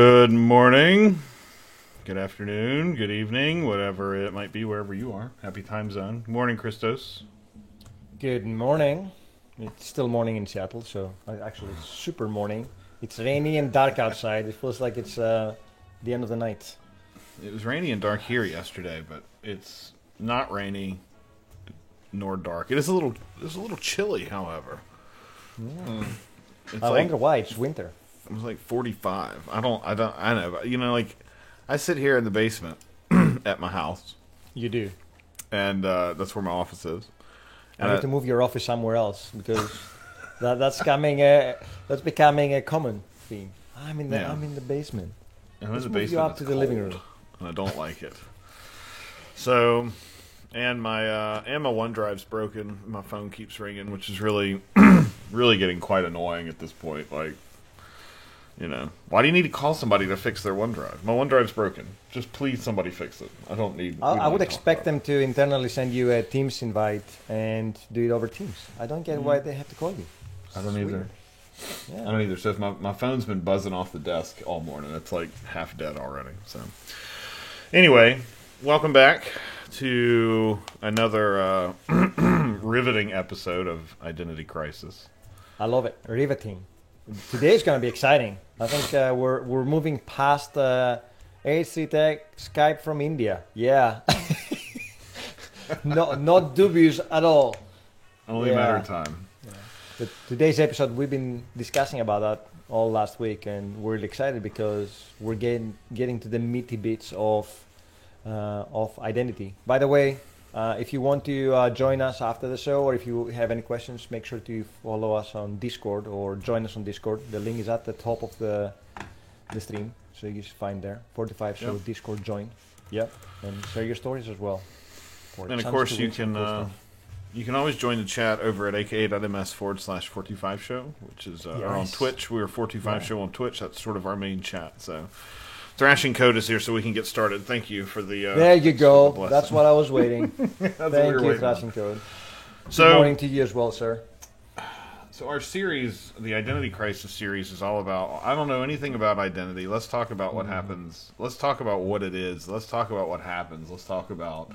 Good morning, good afternoon, good evening, whatever it might be, wherever you are. Happy time zone. Morning, Christos. Good morning. It's still morning in Seattle, so actually it's super morning. It's rainy and dark outside. It feels like it's the end of the night. It was rainy and dark here yesterday, but it's not rainy nor dark. It's a little chilly, however. It's I wonder why. It's winter. It was like 45. I know. But, like I sit here in the basement at my house, You do. and that's where my office is. I need to move your office somewhere else because that's becoming a common theme. I'm in the basement. I'm in Let's the move basement. you up It's to the living room. cold, and I don't like it. So, and my OneDrive's broken. My phone keeps ringing, which is really, really getting quite annoying at this point. Like, why do you need to call somebody to fix their OneDrive? My OneDrive's broken. Just please, somebody fix it. I don't need. I would expect them to internally send you a Teams invite and do it over Teams. I don't get why they have to call you. I don't either. Yeah. I don't either. So my phone's been buzzing off the desk all morning. It's like half dead already. So, anyway, welcome back to another riveting episode of Identity Crisis. I love it. Riveting. Today is going to be exciting. I think we're moving past A3 Tech Skype from India. Yeah. Not dubious at all. Only a matter of time. But today's episode, we've been discussing about that all last week, and we're really excited because we're getting to the meaty bits of identity. By the way, if you want to join us after the show, or if you have any questions, make sure to follow us on Discord or join us on Discord. The link is at the top of the stream, so you just find there 45 show Discord join. Yep, and share your stories as well. And of course, you can always join the chat over at aka.ms/45 show, which is or on Twitch. We're 45 show on Twitch. That's sort of our main chat. So Thrashing Code is here so we can get started. Thank you for the there you go. That's what I was waiting. Thank you, Thrashing Code. So, good morning to you as well, sir. So our series, the Identity Crisis series, is all about, I don't know anything about identity. Let's talk about what happens. Let's talk about what it is. Let's talk about what happens. Let's talk about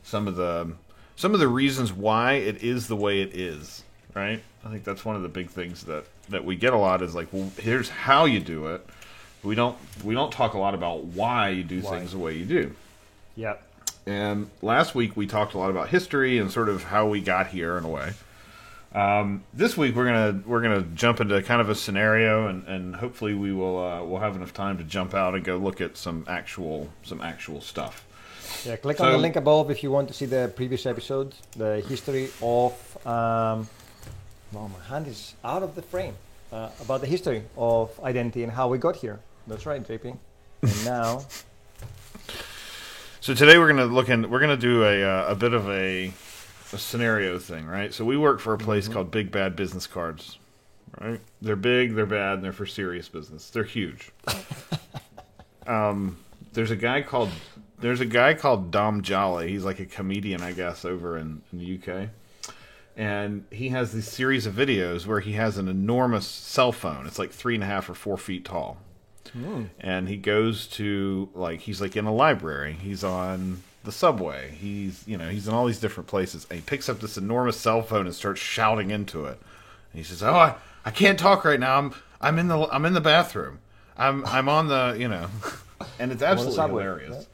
some of the reasons why it is the way it is, right? I think that's one of the big things that we get a lot is like, well, here's how you do it. We don't talk a lot about why you do things the way you do. Yep. And last week we talked a lot about history and sort of how we got here in a way. This week we're gonna jump into kind of a scenario, and hopefully we'll have enough time to jump out and go look at some actual stuff. Yeah, click on the link above if you want to see the previous episode, the history of. Well, my hand is out of the frame. About the history of identity and how we got here. That's right, JP. And now. So today we're gonna do a bit of a scenario thing, right? So we work for a place called Big Bad Business Cards, right? They're big, they're bad, and they're for serious business. They're huge. There's a guy called Dom Jolly. He's like a comedian, I guess, over in the UK. And he has this series of videos where he has an enormous cell phone. It's like 3.5 or 4 feet tall. And he goes to, he's like in a library. He's on the subway. He's in all these different places. And he picks up this enormous cell phone and starts shouting into it. And he says, "Oh, I can't talk right now. I'm in the bathroom. I'm on the, and it's absolutely hilarious. Yeah.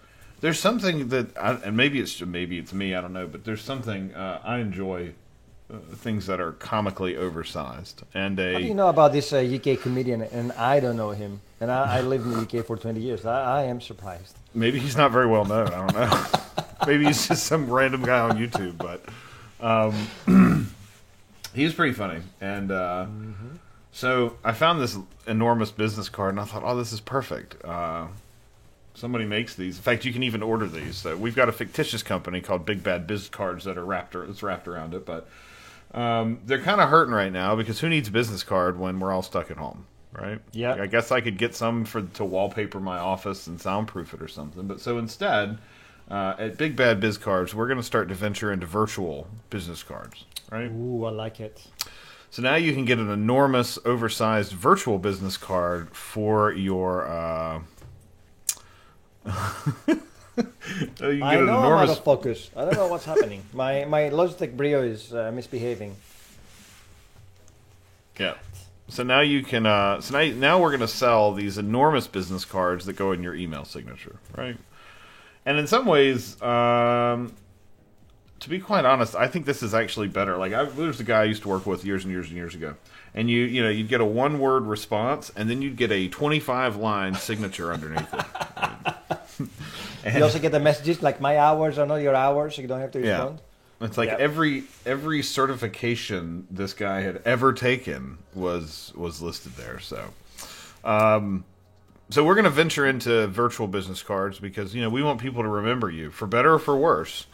There's something that, and maybe it's me, I don't know, but there's something I enjoy. Things that are comically oversized. And how do you know about this UK comedian? And I don't know him. And I lived in the UK for 20 years. I am surprised. Maybe he's not very well known. I don't know. Maybe he's just some random guy on YouTube. But he's pretty funny. And so I found this enormous business card, and I thought, oh, this is perfect. Somebody makes these. In fact, you can even order these. So we've got a fictitious company called Big Bad Biz Cards that's wrapped around it, but they're kind of hurting right now because who needs a business card when we're all stuck at home, right? Yeah. I guess I could get some to wallpaper my office and soundproof it or something. But so instead, at Big Bad Biz Cards, we're going to start to venture into virtual business cards, right? Ooh, I like it. So now you can get an enormous, oversized virtual business card for your. You I know I'm out of focus. I don't know what's happening. My Logitech Brio is misbehaving. Yeah. So now you can. So now we're going to sell these enormous business cards that go in your email signature, right? And in some ways, to be quite honest, I think this is actually better. Like, there's a guy I used to work with years and years and years ago, and you'd get a 1-word response, and then you'd get a 25-line signature underneath it. You also get the messages like my hours are not your hours, so you don't have to respond. It's like every certification this guy had ever taken was listed there. So, so we're going to venture into virtual business cards because we want people to remember you for better or for worse.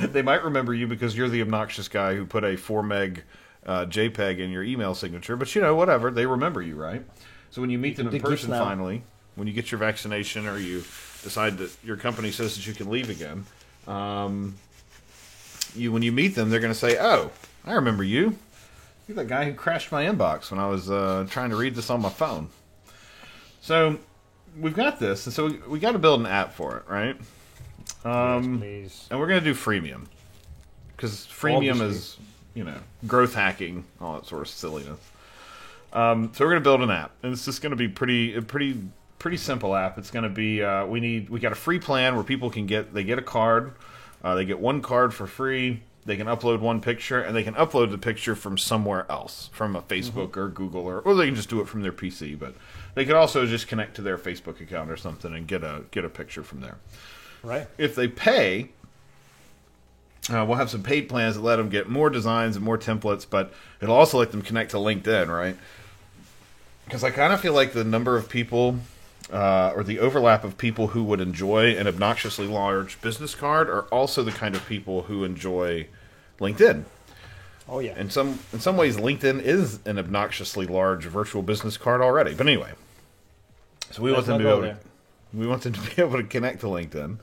They might remember you because you're the obnoxious guy who put a 4 meg JPEG in your email signature. But whatever, they remember you, right? So when you meet them in person finally, when you get your vaccination or you decide that your company says that you can leave again, when you meet them, they're going to say, "Oh, I remember you. You're that guy who crashed my inbox when I was trying to read this on my phone." So we've got this, and so we got to build an app for it, right? Yes, please. And we're going to do freemium because freemium is, growth hacking, all that sort of silliness. So we're going to build an app, and it's just going to be a pretty simple app. It's going to be we got a free plan where people can get a card. They get 1 card for free. They can upload 1 picture, and they can upload the picture from somewhere else, from a Facebook or Google, or they can just do it from their PC. But they could also just connect to their Facebook account or something and get a picture from there. Right. If they pay, we'll have some paid plans that let them get more designs and more templates, but it'll also let them connect to LinkedIn, right? Because I kind of feel like the number of people or the overlap of people who would enjoy an obnoxiously large business card are also the kind of people who enjoy LinkedIn. Oh yeah. In some ways, LinkedIn is an obnoxiously large virtual business card already. But anyway, so we want them to be able to connect to LinkedIn.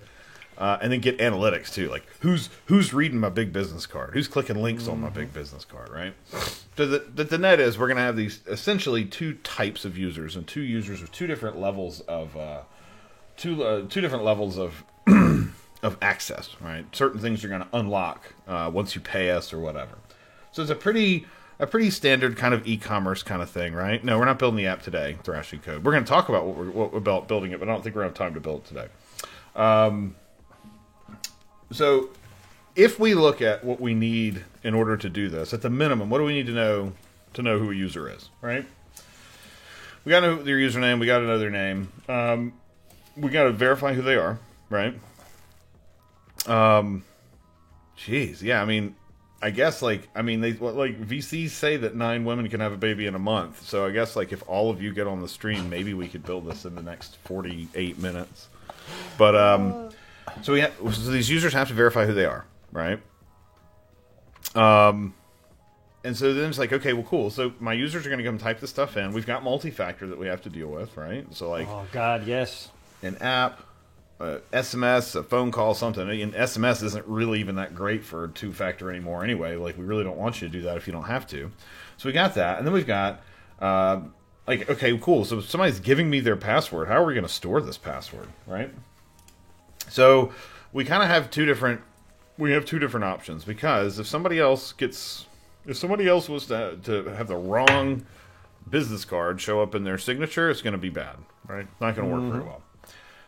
And then get analytics too, like who's reading my big business card, who's clicking links on my big business card, right? So the net is we're going to have these essentially 2 types of users and 2 users with 2 different levels of two different levels of of access, right? Certain things you're going to unlock once you pay us or whatever. So it's a pretty standard kind of e-commerce kind of thing, right? No, we're not building the app today, Thrashing Code. We're going to talk about what we're about building it, but I don't think we're going to have time to build it today. So if we look at what we need in order to do this, at the minimum, what do we need to know who a user is, right? We got to know their username. We got to know their name. We got to verify who they are, right? Geez, yeah. I guess they VCs say that 9 women can have a baby in a month. So I guess if all of you get on the stream, maybe we could build this in the next 48 minutes. But so these users have to verify who they are, right? And so then it's okay, well, cool. So my users are going to come type this stuff in. We've got multi-factor that we have to deal with, right? So oh god, yes, an app, SMS, a phone call, something. And SMS isn't really even that great for 2-factor anymore anyway. We really don't want you to do that if you don't have to. So we got that, and then we've got okay, cool. So if somebody's giving me their password, how are we going to store this password, right? So we kind of have 2 different options, because if somebody else was to have the wrong business card show up in their signature, it's going to be bad, right? Not going to work very well.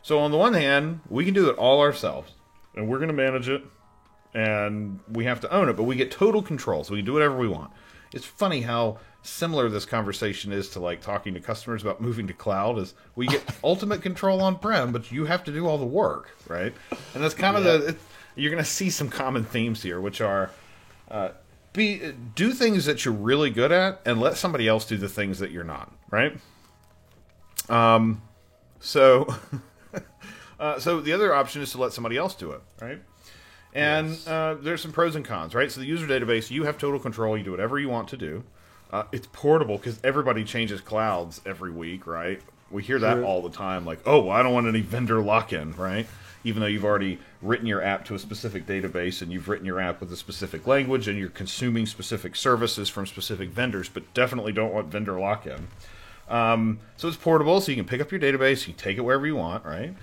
So on the one hand, we can do it all ourselves, and we're going to manage it, and we have to own it, but we get total control, so we can do whatever we want. It's funny how similar this conversation is to talking to customers about moving to cloud. Is we get ultimate control on-prem, but you have to do all the work, right? And that's kind of you're going to see some common themes here, which are do things that you're really good at and let somebody else do the things that you're not, right? So the other option is to let somebody else do it, right? And there's some pros and cons, right? So the user database, you have total control. You do whatever you want to do. It's portable because everybody changes clouds every week, right? We hear that all the time, oh, well, I don't want any vendor lock-in, right? even though you've already written your app to a specific database and you've written your app with a specific language and you're consuming specific services from specific vendors, but definitely don't want vendor lock-in. So it's portable, so you can pick up your database, you can take it wherever you want, right?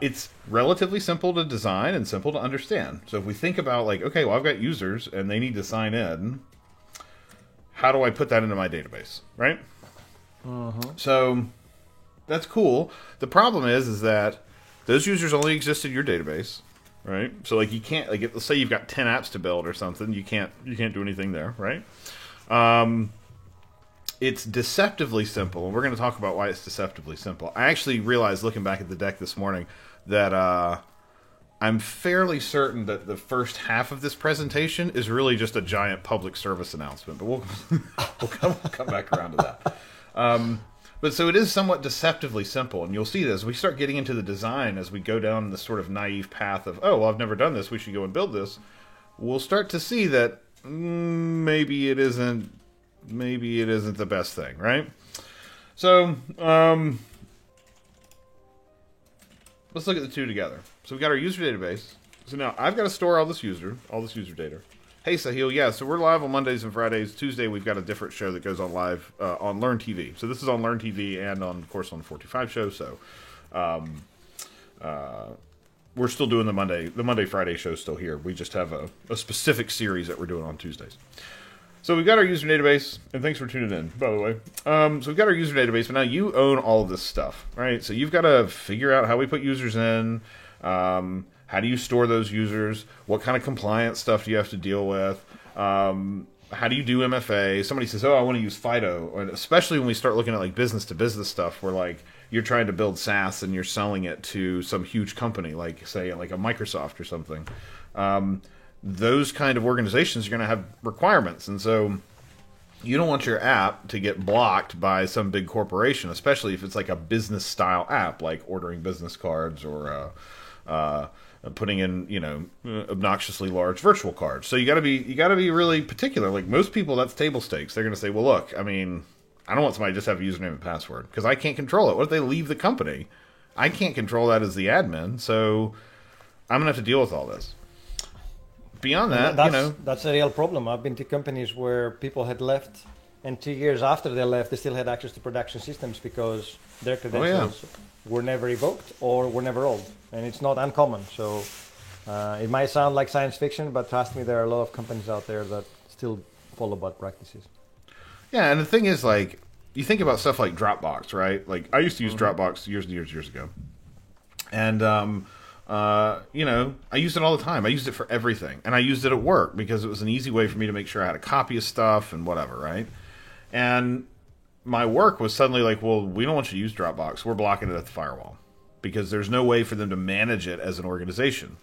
It's relatively simple to design and simple to understand. So if we think about like, okay, well, I've got users and they need to sign in, how do I put that into my database, right? So that's cool. The problem is that those users only exist in your database, right? So like you can't, like, let's say you've got 10 apps to build or something, you can't do anything there, right? It's deceptively simple, and we're going to talk about why it's deceptively simple. I actually realized, looking back at the deck this morning, that I'm fairly certain that the first half of this presentation is really just a giant public service announcement, but we'll come back around to that. But so it is somewhat deceptively simple, and you'll see this. We start getting into the design as we go down this sort of naive path of, oh, well, I've never done this, we should go and build this. We'll start to see that maybe it isn't the best thing, right? So, let's look at the two together. So we've got our user database. So now I've got to store all this user data. Hey, Sahil, yeah, so we're live on Mondays and Fridays. Tuesday, we've got a different show that goes on live on Learn TV. So this is on Learn TV and, of course, on the 45 show. So we're still doing the Monday-Friday show still here. We just have a specific series that we're doing on Tuesdays. So we've got our user database, and thanks for tuning in, by the way. So we've got our user database, but now you own all of this stuff, right? So you've got to figure out how we put users in, how do you store those users, what kind of compliance stuff do you have to deal with, how do you do MFA? Somebody says, oh, I want to use FIDO, and especially when we start looking at like business-to-business stuff, where like you're trying to build SaaS and you're selling it to some huge company, like say like a Microsoft or something. Those kind of organizations are going to have requirements, and so you don't want your app to get blocked by some big corporation, especially if it's like a business style app, like ordering business cards or putting in, obnoxiously large virtual cards. So you got to be really particular. Like most people, that's table stakes. They're going to say, well, look, I mean, I don't want somebody to just have a username and password because I can't control it. What if they leave the company? I can't control that as the admin, so I'm going to have to deal with all this. Beyond that, that's a real problem. I've been to companies where people had left, and 2 years after they left, they still had access to production systems because their credentials were never revoked or were never old, and it's not uncommon. So it might sound like science fiction, but trust me, there are a lot of companies out there that still follow bad practices. Yeah, and the thing is, like, you think about stuff like Dropbox, right? Like, I used to use Dropbox years ago, and I used it all the time. I used it for everything. And I used it at work because it was an easy way for me to make sure I had a copy of stuff and whatever, right? And my work was suddenly like, well, we don't want you to use Dropbox. We're blocking it at the firewall because there's no way for them to manage it as an organization.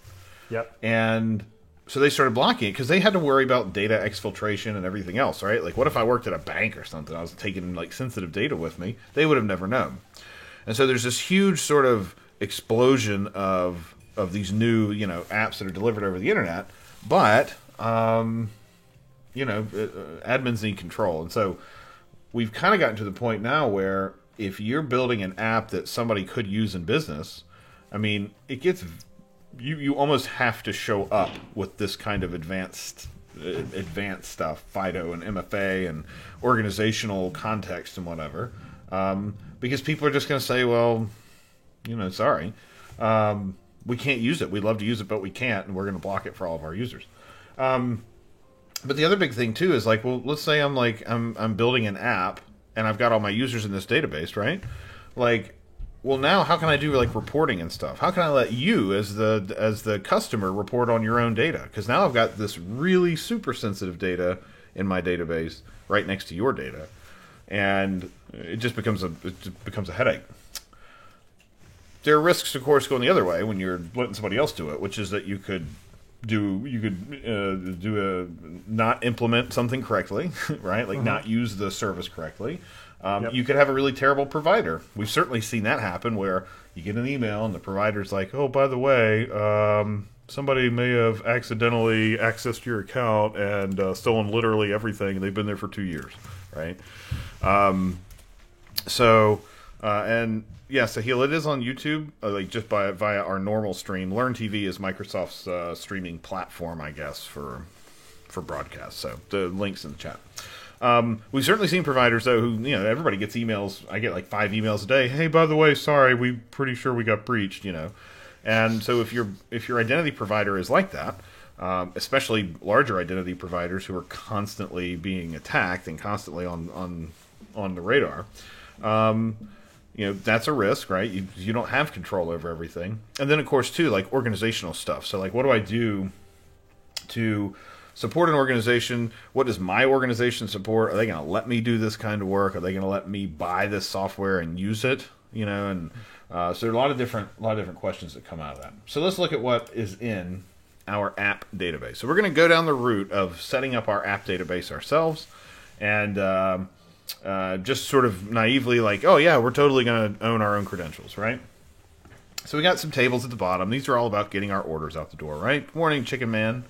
Yep. And so they started blocking it because they had to worry about data exfiltration and everything else, right? Like, what if I worked at a bank or something? I was taking, like, sensitive data with me. They would have never known. And so there's this huge sort of explosion of these new, apps that are delivered over the internet, but admins need control, and so we've kind of gotten to the point now where if you're building an app that somebody could use in business, I mean, it gets you almost have to show up with this kind of advanced stuff, FIDO and MFA and organizational context and whatever, because people are just going to say, well, sorry. We can't use it. We'd love to use it, but we can't, and we're going to block it for all of our users. But the other big thing too is like, well, let's say I'm building an app and I've got all my users in this database, right? Like, well, now how can I do like reporting and stuff? How can I let you as the customer report on your own data? Because now I've got this really super sensitive data in my database right next to your data, and it just becomes a headache. There are risks, of course, going the other way when you're letting somebody else do it, which is that you could not implement something correctly, right? Like not use the service correctly. You could have a really terrible provider. We've certainly seen that happen where you get an email and the provider's like, oh, by the way, somebody may have accidentally accessed your account and stolen literally everything. They've been there for 2 years, right? And Yeah, Sahil, it is on YouTube, like just via our normal stream. Learn TV is Microsoft's streaming platform, I guess, for broadcast. So the link's in the chat. We've certainly seen providers though who, everybody gets emails. I get like 5 emails a day. Hey, by the way, sorry, we pretty sure we got breached. And so if your identity provider is like that, especially larger identity providers who are constantly being attacked and constantly on the radar, that's a risk, right? You don't have control over everything. And then of course too, like organizational stuff. So like, what do I do to support an organization? What does my organization support? Are they going to let me do this kind of work? Are they going to let me buy this software and use it? So there are a lot of different questions that come out of that. So let's look at what is in our app database. So we're going to go down the route of setting up our app database ourselves, and just sort of naively like, oh yeah, we're totally going to own our own credentials, right? So we got some tables at the bottom. These are all about getting our orders out the door, right? Morning, Chicken Man.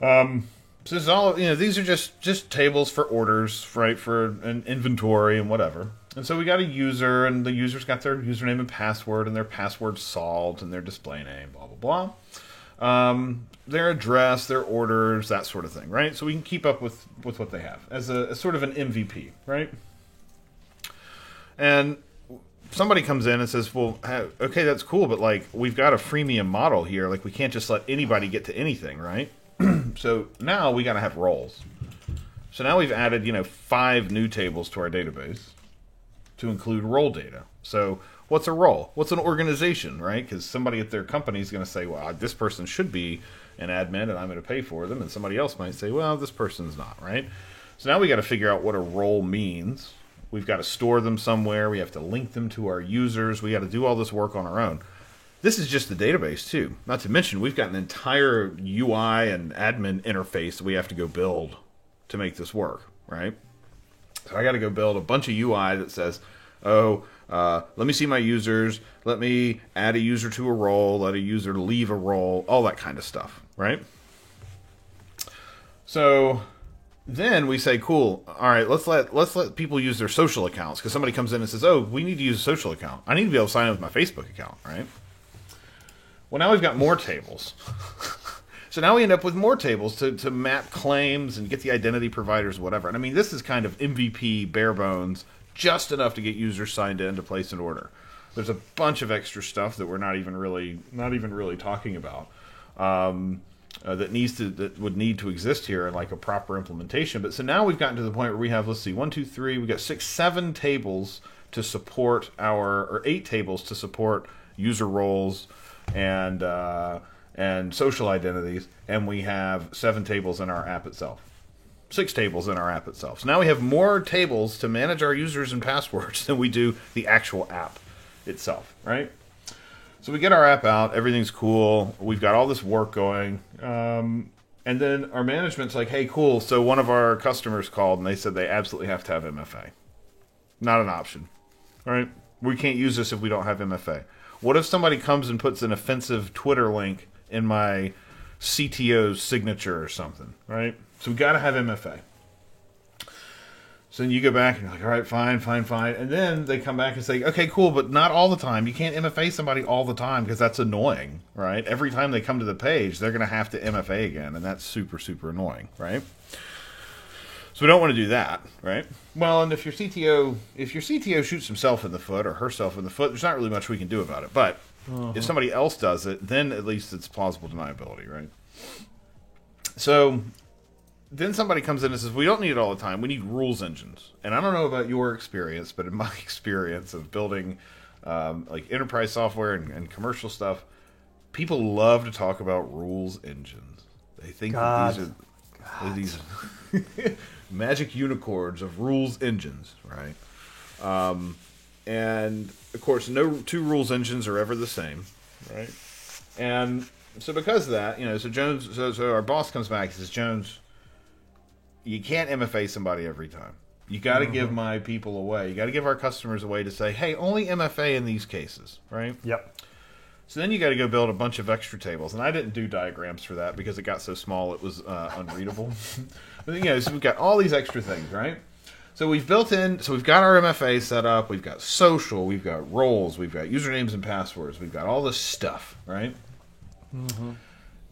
So this is all, these are just tables for orders, right, for an inventory and whatever. And so we got a user, and the user's got their username and password, and their password solved, and their display name, blah, blah, blah. Their address, their orders, that sort of thing, right? So we can keep up with what they have as a sort of an MVP, right? And somebody comes in and says, well, okay, that's cool, but like, we've got a freemium model here. Like, we can't just let anybody get to anything, right? So now we got to have roles. So now we've added, 5 new tables to our database to include role data. So what's a role? What's an organization, right? Because somebody at their company is going to say, well, this person should be an admin and I'm going to pay for them. And somebody else might say, well, this person's not, right? So now we got to figure out what a role means. We've got to store them somewhere. We have to link them to our users. We got to do all this work on our own. This is just the database, too. Not to mention, we've got an entire UI and admin interface that we have to go build to make this work, right? So I got to go build a bunch of UI that says, let me see my users, let me add a user to a role, let a user leave a role, all that kind of stuff, right? So then we say, cool, all right, let's let people use their social accounts, because somebody comes in and says, oh, we need to use a social account. I need to be able to sign in with my Facebook account, right? Well, now we've got more tables. So now we end up with more tables to map claims and get the identity providers, whatever. And I mean, this is kind of MVP, bare bones, just enough to get users signed in to place an order. There's a bunch of extra stuff that we're not even really talking about that would need to exist here in like a proper implementation. But so now we've gotten to the point where we have, let's see, 1, 2, 3, we got 6, 7 tables to support or 8 tables to support user roles and social identities, and we have 7 tables in our app itself. 6 tables in our app itself. So now we have more tables to manage our users and passwords than we do the actual app itself, right? So we get our app out, everything's cool, we've got all this work going, and then our management's like, hey, cool, so one of our customers called and they said they absolutely have to have MFA. Not an option, right? We can't use this if we don't have MFA. What if somebody comes and puts an offensive Twitter link in my CTO's signature or something, right? So we got to have MFA. So then you go back and you're like, all right, fine. And then they come back and say, okay, cool, but not all the time. You can't MFA somebody all the time because that's annoying, right? Every time they come to the page, they're going to have to MFA again, and that's super, super annoying, right? So we don't want to do that, right? Well, and if your CTO shoots himself in the foot or herself in the foot, there's not really much we can do about it. But if somebody else does it, then at least it's plausible deniability, right? So then somebody comes in and says, we don't need it all the time. We need rules engines. And I don't know about your experience, but in my experience of building like enterprise software and commercial stuff, people love to talk about rules engines. They think that these are magic unicorns of rules engines, right? And of course, no 2 rules engines are ever the same, right? And so because of that, so Jones, so our boss comes back and says, Jones, you can't MFA somebody every time. You got to give my people away. You got to give our customers a way to say, hey, only MFA in these cases, right? Yep. So then you got to go build a bunch of extra tables, and I didn't do diagrams for that because it got so small it was unreadable. But so we've got all these extra things, right? So we've built in, so we've got our MFA set up, we've got social, we've got roles, we've got usernames and passwords, we've got all this stuff, right? Mm-hmm.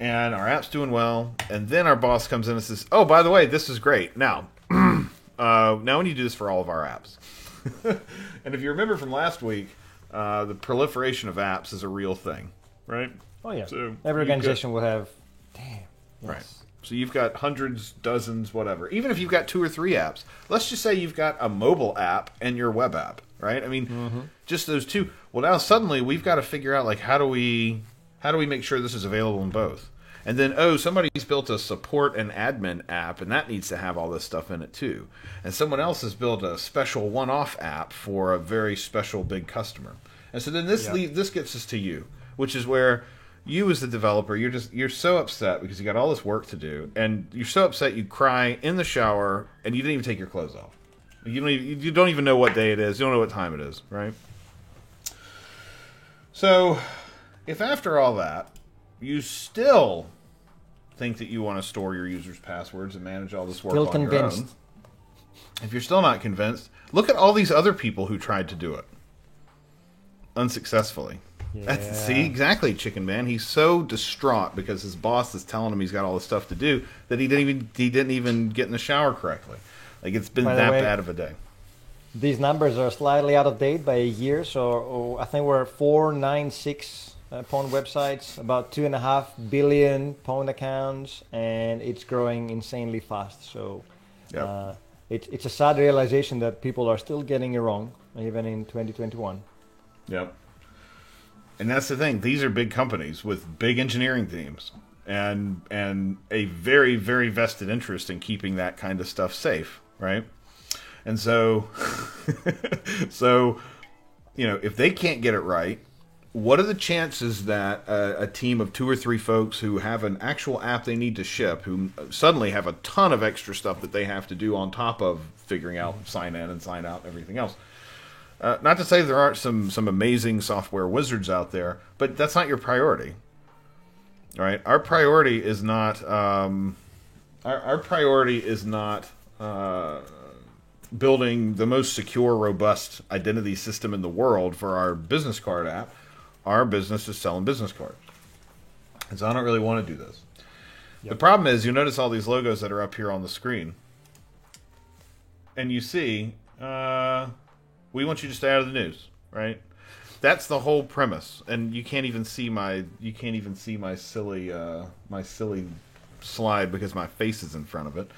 And our app's doing well, and then our boss comes in and says, oh, by the way, this is great. Now, now we need to do this for all of our apps. And if you remember from last week, the proliferation of apps is a real thing, right? Oh, yeah. So every organization will have, damn. Yes. Right. So you've got hundreds, dozens, whatever. Even if you've got 2 or 3 apps, let's just say you've got a mobile app and your web app, right? I mean, just those 2. Well, now suddenly we've got to figure out, like, how do we make sure this is available in both? And then, oh, somebody's built a support and admin app, and that needs to have all this stuff in it too. And someone else has built a special one-off app for a very special big customer. And so then this gets us to you, which is where you as the developer, you're so upset because you got all this work to do, and you're so upset you cry in the shower, and you didn't even take your clothes off. You don't even know what day it is. You don't know what time it is, right? So, if after all that, you still think that you want to store your users' passwords and manage all this work Still on your own, if you're still not convinced, look at all these other people who tried to do it unsuccessfully. Yeah. See, exactly, Chicken Man. He's so distraught because his boss is telling him he's got all this stuff to do that he didn't even get in the shower correctly. Like, it's been that bad of a day. These numbers are slightly out of date by a year, so I think we're 496 Pwn websites, about 2.5 billion Pwn accounts, and it's growing insanely fast. So it's a sad realization that people are still getting it wrong, even in 2021. Yep. And that's the thing. These are big companies with big engineering teams and a very, very vested interest in keeping that kind of stuff safe, right? And so, if they can't get it right, what are the chances that a team of 2 or 3 folks who have an actual app they need to ship, who suddenly have a ton of extra stuff that they have to do on top of figuring out sign in and sign out and everything else? Not to say there aren't some amazing software wizards out there, but that's not your priority, right? Our priority is not building the most secure, robust identity system in the world for our business card app. Our business is selling business cards, and so I don't really want to do this. Yep. The problem is, you notice all these logos that are up here on the screen, and you see. We want you to stay out of the news, right? That's the whole premise, and you can't even see my silly slide because my face is in front of it.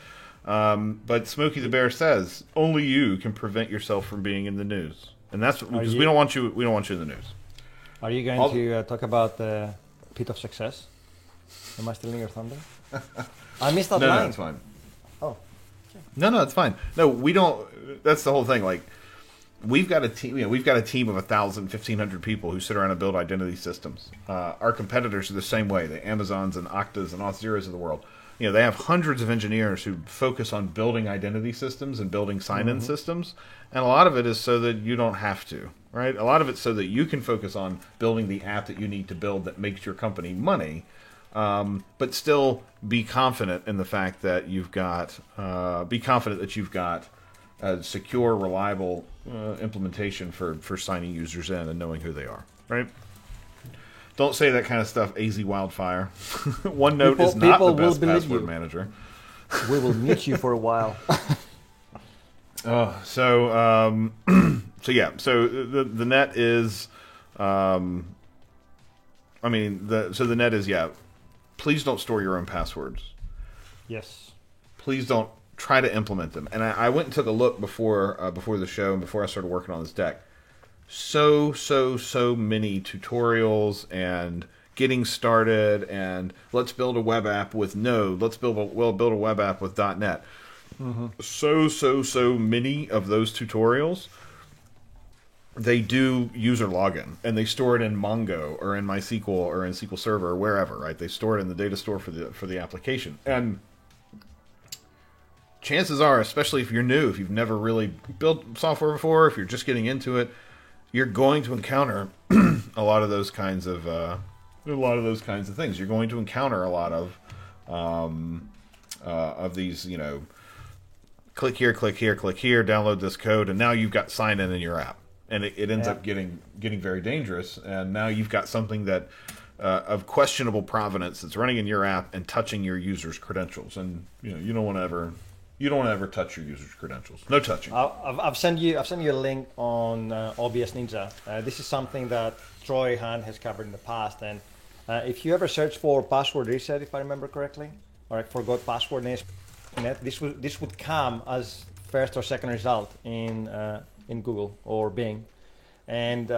But Smokey the Bear says only you can prevent yourself from being in the news, and that's because we don't want you. We don't want you in the news. Are you going to talk about the Pit of Success? Am I stealing your thunder? I missed that line. No, it's fine. Oh, okay. No, it's fine. No, we don't. That's the whole thing. Like. We've got a team. We've got a team of 1,000, 1,500 people who sit around and build identity systems. Our competitors are the same way. The Amazons and Oktas and Auth0s of the world. They have hundreds of engineers who focus on building identity systems and building sign-in systems, and a lot of it is so that you don't have to. Right? A lot of it's so that you can focus on building the app that you need to build that makes your company money, but still be confident in the fact that you've got. Be confident that you've got. A secure, reliable implementation for signing users in and knowing who they are, right? Don't say that kind of stuff, AZ Wildfire. OneNote is not the best password manager. We will mute you for a while. So the net is, the net is, please don't store your own passwords. Yes. Please don't try to implement them. And I went and took a look before the show and before I started working on this deck. So many tutorials and getting started and let's build a web app with Node. Let's build a web app with .NET. Mm-hmm. So many of those tutorials. They do user login and they store it in Mongo or in MySQL or in SQL Server or wherever, right? They store it in the data store for the application. And chances are, especially if you're new, if you've never really built software before, if you're just getting into it, you're going to encounter a lot of those kinds of things. You're going to encounter a lot of these, click here, click here, click here, download this code, and now you've got sign in your app, and it ends up getting very dangerous. And now you've got something that of questionable provenance that's running in your app and touching your users' credentials, and you don't want to ever touch your users' credentials. No touching. I've sent you a link on OBS Ninja. This is something that Troy Hahn has covered in the past, and if you ever search for password reset, if I remember correctly, or I forgot password net, this would come as first or second result in Google or Bing, and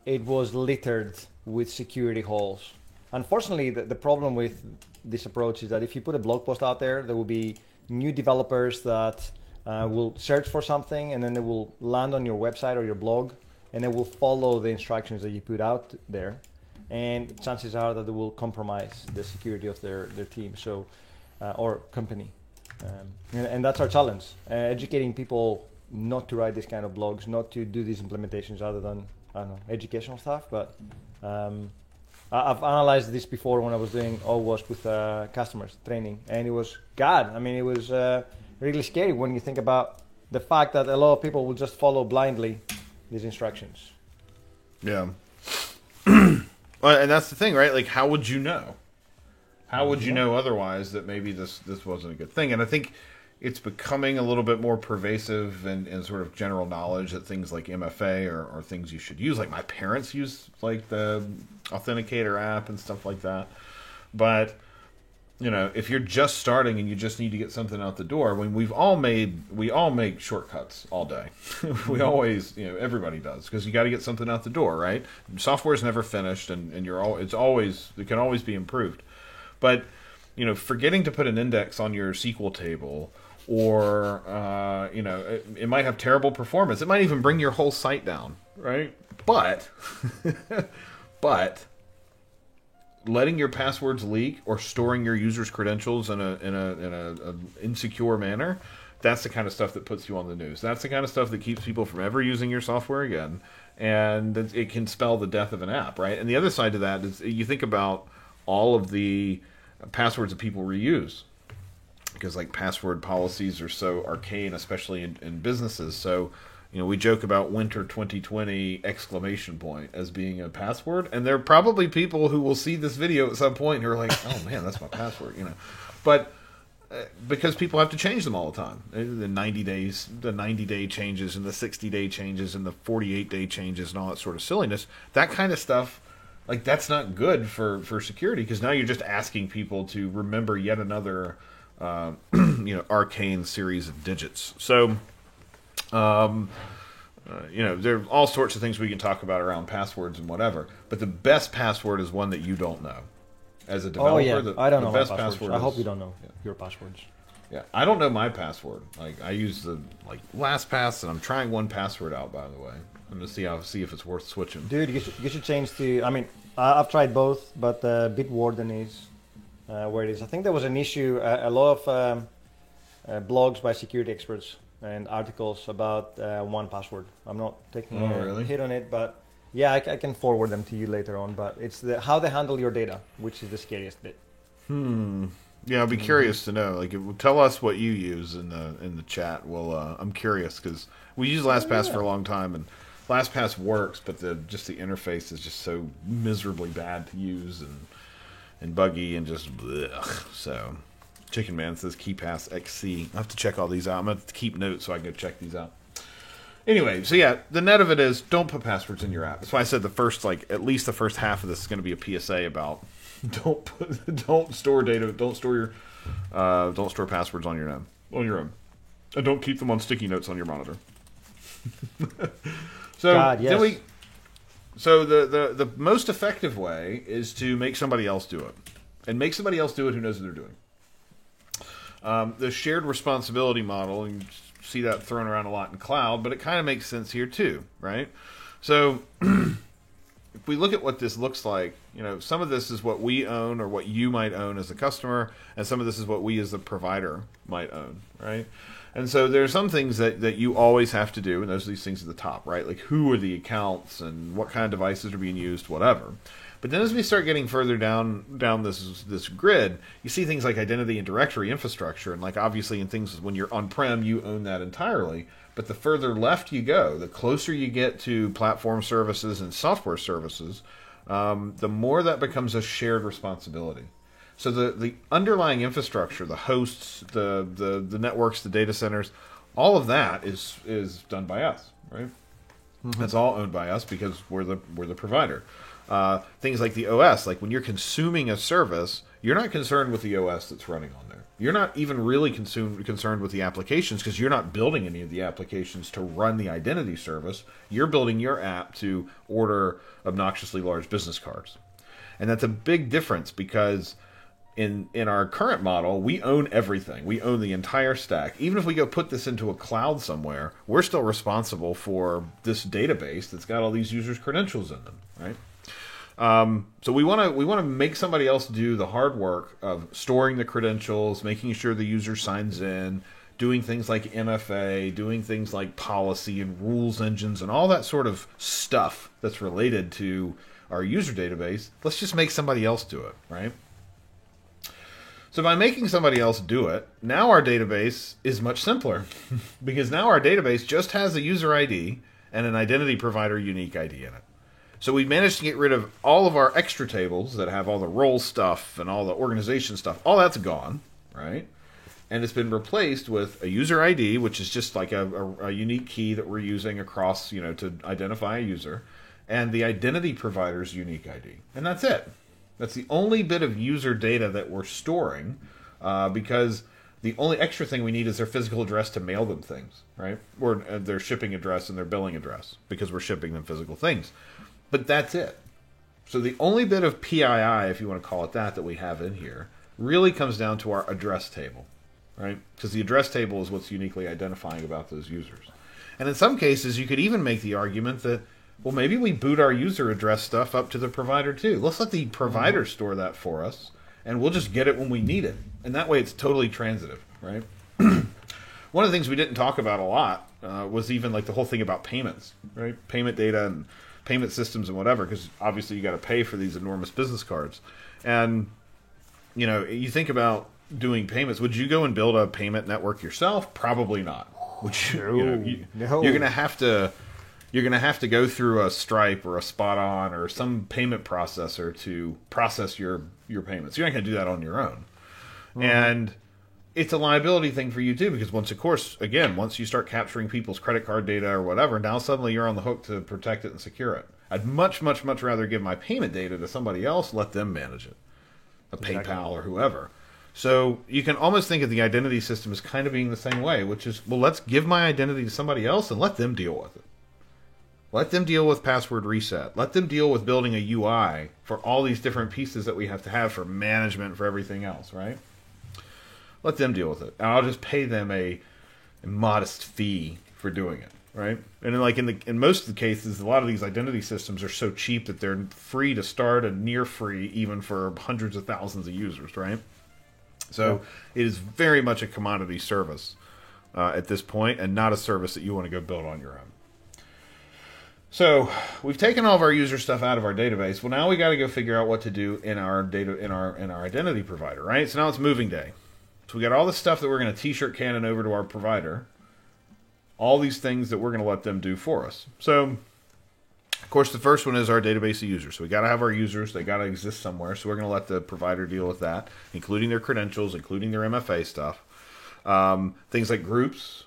it was littered with security holes. Unfortunately, the problem with this approach is that if you put a blog post out there, there will be new developers that will search for something, and then they will land on your website or your blog, and they will follow the instructions that you put out there, and chances are that they will compromise the security of their team or company. And that's our challenge, educating people not to write these kind of blogs, not to do these implementations other than, I don't know, educational stuff. But I've analyzed this before when I was doing OWASP with customers training, and it was it was really scary when you think about the fact that a lot of people will just follow blindly these instructions. Yeah. Well, and that's the thing, right? Like, how would you know? How would you know otherwise that maybe this wasn't a good thing? And I think it's becoming a little bit more pervasive in sort of general knowledge that things like MFA are things you should use. Like, my parents use like the Authenticator app and stuff like that. But if you're just starting and you just need to get something out the door, when we all make shortcuts all day. We always, everybody does, because you got to get something out the door, right? Software is never finished, and it can always be improved. But forgetting to put an index on your SQL table, or it might have terrible performance. It might even bring your whole site down, right? But letting your passwords leak or storing your users' credentials in a insecure manner, that's the kind of stuff that puts you on the news. That's the kind of stuff that keeps people from ever using your software again, and it can spell the death of an app, right? And the other side to that is you think about all of the passwords that people reuse, because like password policies are so arcane, especially in businesses. So we joke about winter 2020 ! As being a password, and there are probably people who will see this video at some point who are like, oh man, that's my password, but because people have to change them all the time. The 90 days, the 90-day changes, and the 60-day changes, and the 48-day changes, and all that sort of silliness. That kind of stuff, like, that's not good for security, because now you're just asking people to remember yet another arcane series of digits. So there are all sorts of things we can talk about around passwords and whatever, but the best password is one that you don't know. As a developer, I don't know my password. I hope you don't know your passwords. Yeah, I don't know my password. Like, I use the LastPass, and I'm trying 1Password out, by the way. I'm gonna see if it's worth switching. Dude, you should change to. I mean, I've tried both, but Bitwarden is where it is. I think there was an issue. A lot of blogs by security experts and articles about 1Password. I'm not taking a hit on it, but yeah, I can forward them to you later on. But it's how they handle your data, which is the scariest bit. Yeah, I'll be curious to know. Like, tell us what you use in the chat. Well, I'm curious, because we use LastPass for a long time, and LastPass works, but the interface is just so miserably bad to use and buggy and just blech. So, Chicken Man says KeyPass XC. I have to check all these out. I'm going to keep notes so I can go check these out. Anyway, so yeah, the net of it is, don't put passwords in your app. That's why I said at least the first half of this is going to be a PSA about don't store data, don't store passwords on your own, and don't keep them on sticky notes on your monitor. So God, yes. So the most effective way is to make somebody else do it, and make somebody else do it who knows what they're doing. The shared responsibility model, and you see that thrown around a lot in cloud, but it kind of makes sense here too, right? So we look at what this looks like, some of this is what we own or what you might own as a customer, and some of this is what we as the provider might own, right? And so there are some things that you always have to do, and those are these things at the top, right? Like who are the accounts and what kind of devices are being used, whatever. But then as we start getting further down this grid, you see things like identity and directory infrastructure, and like obviously in things when you're on-prem, you own that entirely. But the further left you go, the closer you get to platform services and software services, the more that becomes a shared responsibility. So the underlying infrastructure, the hosts, the networks, the data centers, all of that is done by us, right? Mm-hmm. That's all owned by us because we're the provider. Things like the OS, like when you're consuming a service, you're not concerned with the OS that's running on there. You're not even really concerned with the applications because you're not building any of the applications to run the identity service. You're building your app to order obnoxiously large business cards. And that's a big difference because in our current model, we own everything. We own the entire stack. Even if we go put this into a cloud somewhere, we're still responsible for this database that's got all these users' credentials in them, right? So we want to make somebody else do the hard work of storing the credentials, making sure the user signs in, doing things like MFA, doing things like policy and rules engines and all that sort of stuff that's related to our user database. Let's just make somebody else do it, right? So by making somebody else do it, now our database is much simpler because now our database just has a user ID and an identity provider unique ID in it. So we managed to get rid of all of our extra tables that have all the role stuff and all the organization stuff. All that's gone, right? And it's been replaced with a user ID, which is just like a unique key that we're using across, to identify a user, and the identity provider's unique ID. And that's it. That's the only bit of user data that we're storing because the only extra thing we need is their physical address to mail them things, right? Or their shipping address and their billing address because we're shipping them physical things. But that's it. So the only bit of PII, if you want to call it that we have in here, really comes down to our address table, right? Because the address table is what's uniquely identifying about those users. And in some cases, you could even make the argument that, well, maybe we boot our user address stuff up to the provider too. Let's let the provider store that for us, and we'll just get it when we need it. And that way it's totally transitive, right? One of the things we didn't talk about a lot was even like the whole thing about payments, right? Payment data and payment systems and whatever, because obviously you got to pay for these enormous business cards. And, you think about doing payments. Would you go and build a payment network yourself? Probably not. No. You're going to have to... You're going to have to go through a Stripe or a SpotOn or some payment processor to process your payments. You're not going to do that on your own. Mm-hmm. And it's a liability thing for you too, because once you start capturing people's credit card data or whatever, now suddenly you're on the hook to protect it and secure it. I'd much, much, much rather give my payment data to somebody else, let them manage it. PayPal or whoever. So you can almost think of the identity system as kind of being the same way, which is, well, let's give my identity to somebody else and let them deal with it. Let them deal with password reset. Let them deal with building a UI for all these different pieces that we have to have for management, for everything else, right? Let them deal with it. And I'll just pay them a modest fee for doing it, right? And like in most of the cases, a lot of these identity systems are so cheap that they're free to start and near free even for hundreds of thousands of users, right? So it is very much a commodity service at this point and not a service that you want to go build on your own. So we've taken all of our user stuff out of our database. Well, now we got to go figure out what to do in our data in our identity provider, right? So now it's moving day. So we got all this stuff that we're going to t-shirt cannon over to our provider. All these things that we're going to let them do for us. So, of course, the first one is our database of users. So we got to have our users. They got to exist somewhere. So we're going to let the provider deal with that, including their credentials, including their MFA stuff. Things like groups,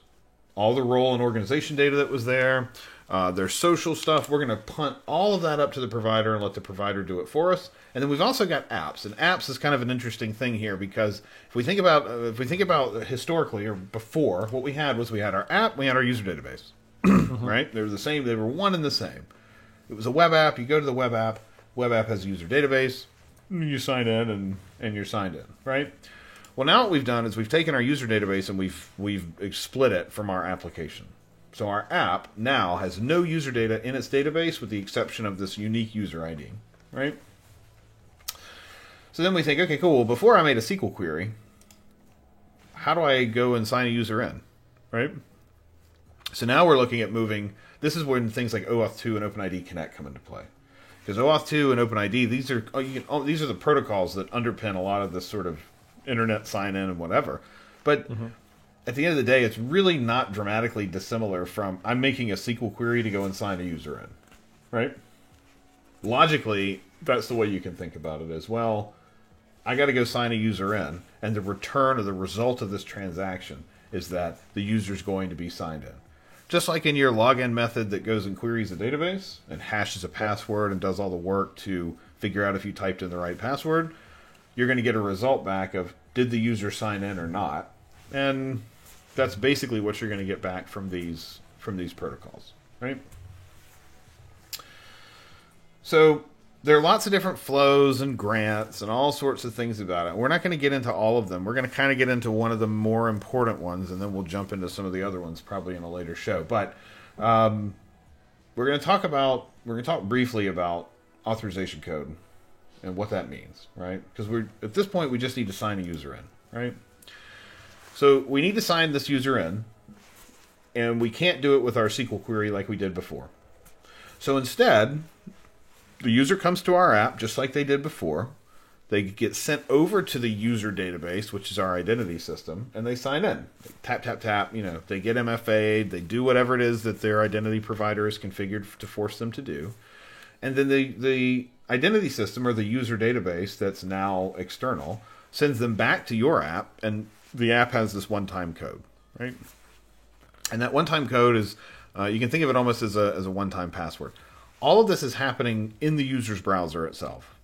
all the role and organization data that was there. Their social stuff, we're going to punt all of that up to the provider and let the provider do it for us. And then we've also got apps, and apps is kind of an interesting thing here because if we think about historically or before, what we had our app, we had our user database, right? They were the same. They were one and the same. It was a web app. You go to the web app. Web app has a user database. You sign in and you're signed in, right? Well, now what we've done is we've taken our user database and we've split it from our application. So our app now has no user data in its database with the exception of this unique user ID, right? So then we think, okay, cool. Well, before I made a SQL query, how do I go and sign a user in, right? So now we're looking at moving. This is when things like OAuth 2 and OpenID Connect come into play. Because OAuth 2 and OpenID, these are the protocols that underpin a lot of this sort of internet sign-in and whatever. But at the end of the day, it's really not dramatically dissimilar from I'm making a SQL query to go and sign a user in, right? Logically, that's the way you can think about it as well. I got to go sign a user in, and the return or the result of this transaction is that the user's going to be signed in. Just like in your login method that goes and queries a database and hashes a password and does all the work to figure out if you typed in the right password, you're going to get a result back of did the user sign in or not. And that's basically what you're going to get back from these protocols, right? So there are lots of different flows and grants and all sorts of things about it. We're not going to get into all of them. We're going to kind of get into one of the more important ones, and then we'll jump into some of the other ones probably in a later show. But we're going to talk briefly about authorization code and what that means, right? Because at this point we just need to sign a user in, right? So we need to sign this user in, and we can't do it with our SQL query like we did before. So instead, the user comes to our app just like they did before. They get sent over to the user database, which is our identity system, and they sign in. They tap, tap, tap. They get MFA'd. They do whatever it is that their identity provider has configured to force them to do. And then the identity system or the user database that's now external sends them back to your app, and the app has this one-time code, right? And that one-time code is, you can think of it almost as a one-time password. All of this is happening in the user's browser itself.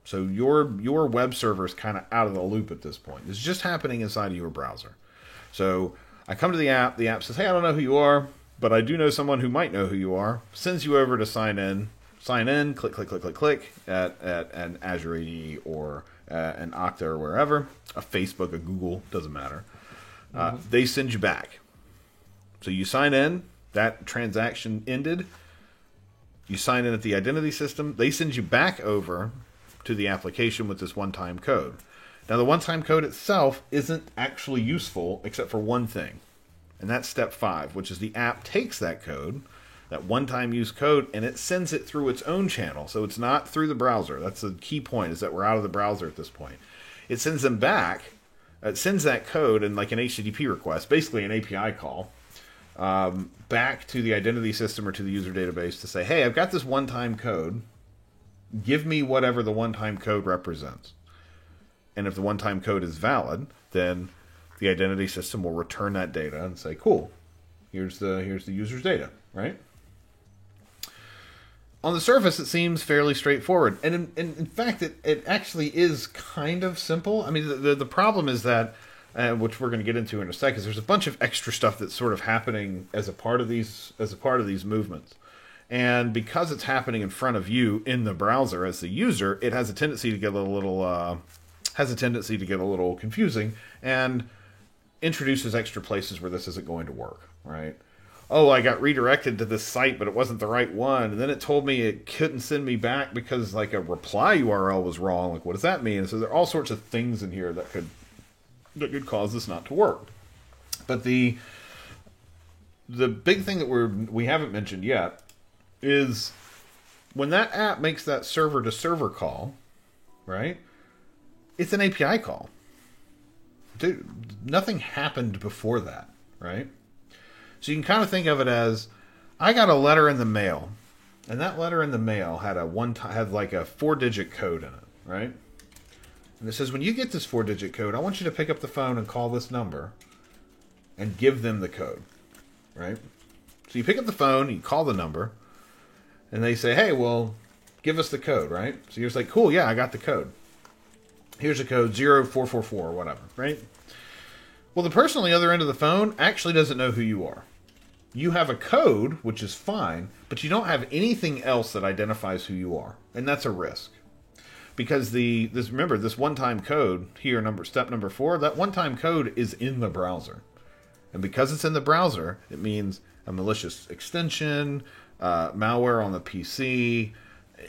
So your web server is kind of out of the loop at this point. It's just happening inside of your browser. So I come to the app says, hey, I don't know who you are, but I do know someone who might know who you are. Sends you over to sign in, click, click, click, click, click, at an Azure AD or an Okta or wherever, a Facebook, a Google, doesn't matter. They send you back. So you sign in, that transaction ended. You sign in at the identity system. They send you back over to the application with this one-time code. Now, the one-time code itself isn't actually useful except for one thing, and that's step 5, which is the app takes that code, that one-time use code, and it sends it through its own channel. So it's not through the browser. That's the key point, is that we're out of the browser at this point. It sends them back. It sends that code in like an HTTP request, basically an API call, back to the identity system or to the user database to say, hey, I've got this one-time code. Give me whatever the one-time code represents. And if the one-time code is valid, then the identity system will return that data and say, cool, here's the user's data, right? On the surface, it seems fairly straightforward. And in fact, it actually is kind of simple. I mean, the problem is that, which we're going to get into in a second, is there's a bunch of extra stuff that's sort of happening as a part of these movements. And because it's happening in front of you in the browser as the user, it has a tendency to get a little confusing and introduces extra places where this isn't going to work, right? Oh, I got redirected to this site, but it wasn't the right one. And then it told me it couldn't send me back because like a reply URL was wrong. Like, what does that mean? And so there are all sorts of things in here that could cause this not to work. But the big thing that we haven't mentioned yet is when that app makes that server-to-server call, right? It's an API call. Dude, nothing happened before that, right? So you can kind of think of it as, I got a letter in the mail, and that letter in the mail had like a 4-digit code in it, right? And it says, when you get this 4-digit code, I want you to pick up the phone and call this number and give them the code, right? So you pick up the phone, you call the number, and they say, hey, well, give us the code, right? So you're just like, cool, yeah, I got the code. Here's the code, 0444 or whatever, right? Well, the person on the other end of the phone actually doesn't know who you are. You have a code, which is fine, but you don't have anything else that identifies who you are. And that's a risk. Because remember, this one-time code here, step number 4, that one-time code is in the browser. And because it's in the browser, it means a malicious extension, malware on the PC,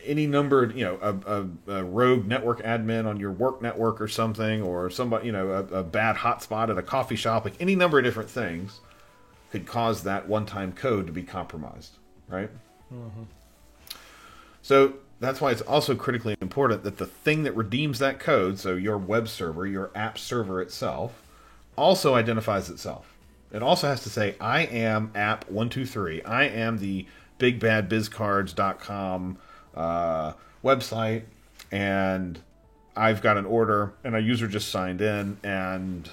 any number, a rogue network admin on your work network or something, or somebody, a bad hotspot at a coffee shop, like any number of different things could cause that one-time code to be compromised, right? Mm-hmm. So that's why it's also critically important that the thing that redeems that code, so your web server, your app server itself, also identifies itself. It also has to say, I am app123. I am the bigbadbizcards.com website, and I've got an order, and a user just signed in, and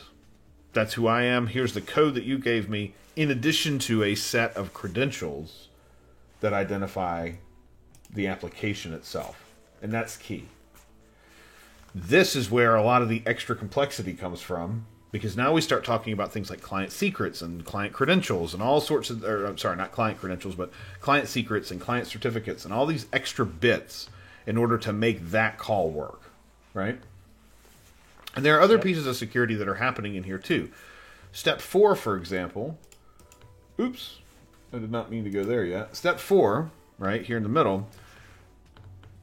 that's who I am. Here's the code that you gave me, in addition to a set of credentials that identify the application itself. And that's key. This is where a lot of the extra complexity comes from, because now we start talking about things like client secrets and client credentials and all sorts of, not client credentials, but client secrets and client certificates and all these extra bits in order to make that call work, right? And there are other pieces of security that are happening in here too. Step 4, for example, oops, I did not mean to go there yet. Step 4, right here in the middle,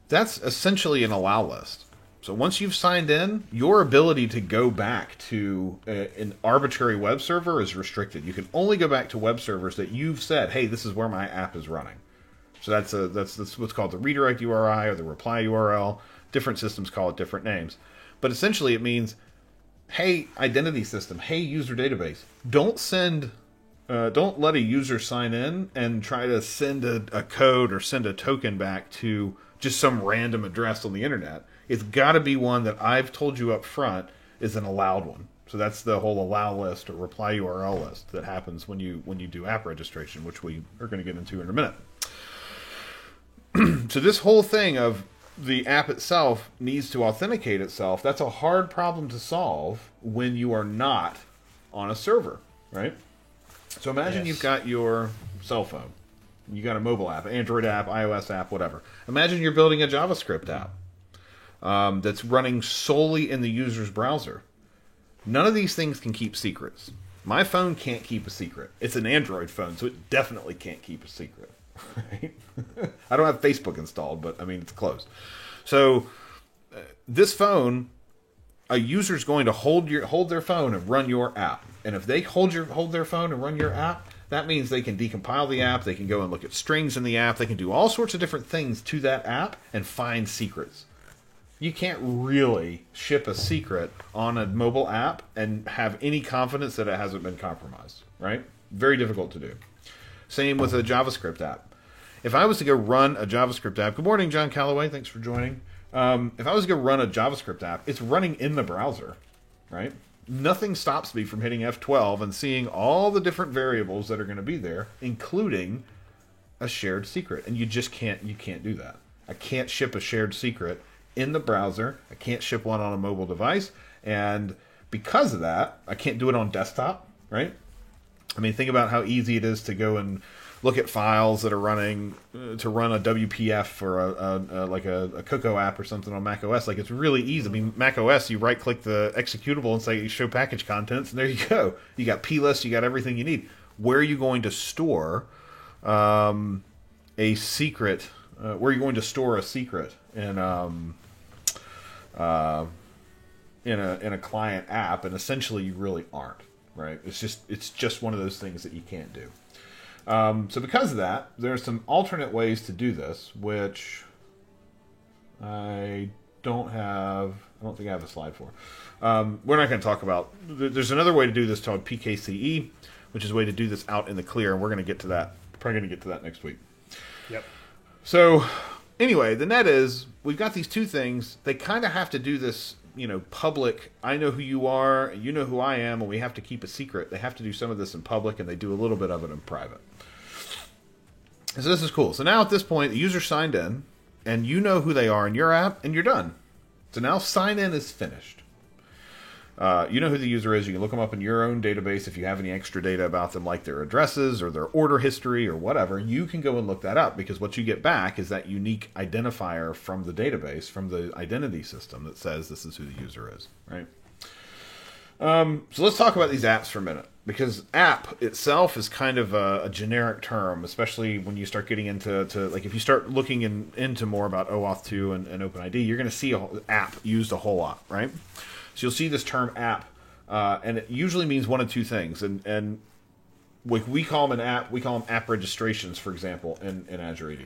that's essentially an allow list. So once you've signed in, your ability to go back to an arbitrary web server is restricted. You can only go back to web servers that you've said, hey, this is where my app is running. So that's what's called the redirect URI or the reply URL. Different systems call it different names. But essentially it means, hey, identity system, hey, user database, don't let a user sign in and try to send a code or send a token back to just some random address on the internet. It's got to be one that I've told you up front is an allowed one. So that's the whole allow list or reply URL list that happens when you do app registration, which we are going to get into in a minute. So this whole thing of the app itself needs to authenticate itself, that's a hard problem to solve when you are not on a server, right? So imagine you've got your cell phone. You got a mobile app, Android app, iOS app, whatever. Imagine you're building a JavaScript app that's running solely in the user's browser. None of these things can keep secrets. My phone can't keep a secret. It's an Android phone, so it definitely can't keep a secret. Right? I don't have Facebook installed, but I mean, it's close. So this phone, a user's going to hold their phone and run your app. And if they hold their phone and run your app, that means they can decompile the app, they can go and look at strings in the app, they can do all sorts of different things to that app and find secrets. You can't really ship a secret on a mobile app and have any confidence that it hasn't been compromised, right? Very difficult to do. Same with a JavaScript app. If I was to go run a JavaScript app, good morning, John Calloway, thanks for joining. If I was to go run a JavaScript app, it's running in the browser, right? Nothing stops me from hitting F12 and seeing all the different variables that are going to be there, including a shared secret. And you can't do that. I can't ship a shared secret in the browser. I can't ship one on a mobile device. And because of that, I can't do it on desktop, right? I mean, think about how easy it is to go and look at files that are running to run a WPF or a Cocoa app or something on Mac OS. Like, it's really easy. I mean, Mac OS, you right click the executable and say show package contents, and there you go. You got plist, you got everything you need. Where are you going to store a secret? Where are you going to store a secret in a client app? And essentially, you really aren't, right? It's just one of those things that you can't do. So because of that, there are some alternate ways to do this, which I don't think I have a slide for. We're not going to talk about. There's another way to do this called PKCE, which is a way to do this out in the clear, and we're going to get to that. Probably going to get to that next week. Yep. So anyway, the net is we've got these two things. They kind of have to do this, public. I know who you are, you know who I am, and we have to keep a secret. They have to do some of this in public, and they do a little bit of it in private. So this is cool. So now at this point, the user signed in, and you know who they are in your app, and you're done. So now sign in is finished. You know who the user is. You can look them up in your own database if you have any extra data about them, like their addresses or their order history or whatever. You can go and look that up, because what you get back is that unique identifier from the database, from the identity system that says this is who the user is, right? So let's talk about these apps for a minute, because app itself is kind of a generic term, especially when you start getting into like if you start looking into more about OAuth 2 and OpenID, you're going to see app used a whole lot, right? So you'll see this term app, and it usually means one of two things, and we call them an app. We call them app registrations, for example, in Azure AD.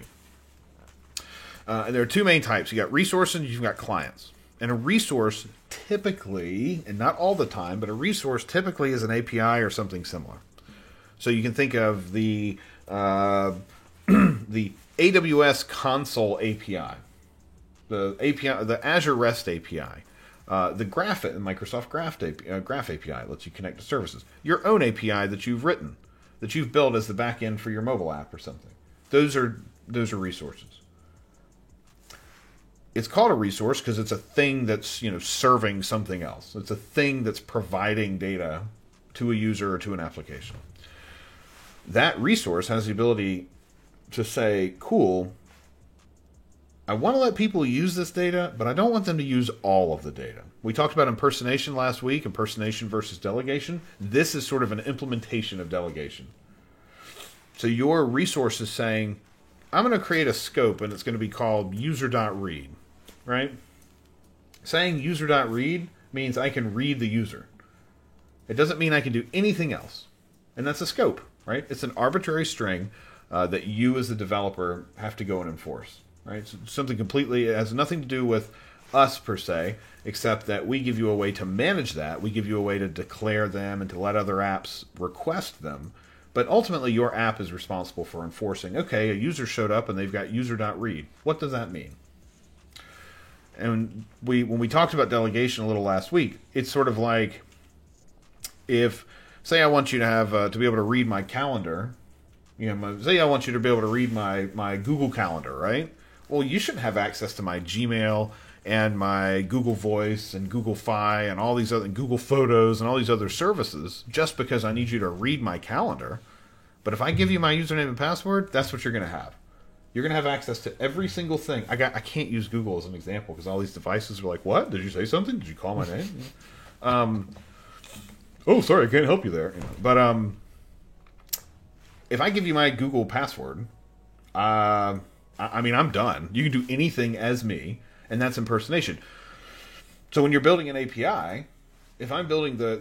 And there are two main types. You got resource and you've got clients. And a resource typically, and not all the time, but a resource typically is an API or something similar. So you can think of the the AWS Console API, the Azure REST API, the Microsoft Graph API lets you connect to services. Your own API that you've written, that you've built as the back end for your mobile app or something. Those are resources. It's called a resource because it's a thing that's, serving something else. It's a thing that's providing data to a user or to an application. That resource has the ability to say, cool, I want to let people use this data, but I don't want them to use all of the data. We talked about impersonation last week, impersonation versus delegation. This is sort of an implementation of delegation. So your resource is saying, I'm going to create a scope, and it's going to be called user.read, right? Saying user.read means I can read the user. It doesn't mean I can do anything else. And that's a scope, right? It's an arbitrary string that you as the developer have to go and enforce, right? So something completely, it has nothing to do with us per se, except that we give you a way to manage that. We give you a way to declare them and to let other apps request them. But ultimately, your app is responsible for enforcing, okay, a user showed up and they've got user.read. What does that mean? And when we talked about delegation a little last week, it's sort of like if, say I want you to have, to be able to read my calendar, say I want you to be able to read my Google Calendar, right? Well, you shouldn't have access to my Gmail and my Google Voice and Google Fi and all these other Google Photos and all these other services just because I need you to read my calendar. But if I give you my username and password, that's what you're going to have. You're going to have access to every single thing. I can't use Google as an example because all these devices are like, what? Did you say something? Did you call my name? Oh, sorry, I can't help you there. But if I give you my Google password, I'm done. You can do anything as me. And that's impersonation. So when you're building an API, if I'm building the